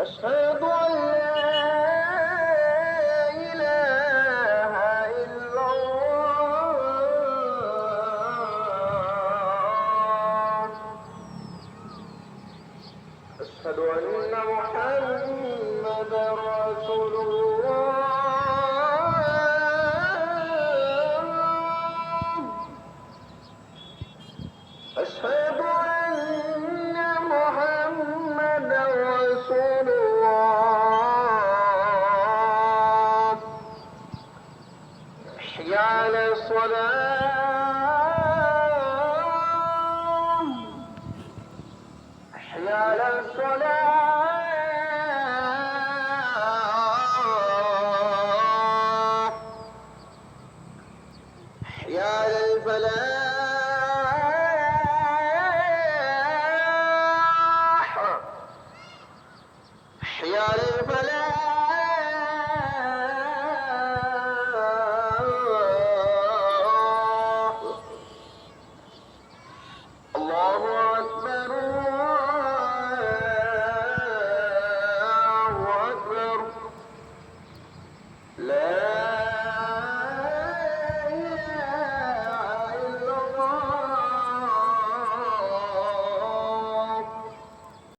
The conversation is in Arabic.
أشهد أن لا إله إلا الله. أشهد أن محمدا رسول الله. أشهد أن محمدا رسول الله. حي على الصلاة، حي على الصلاة.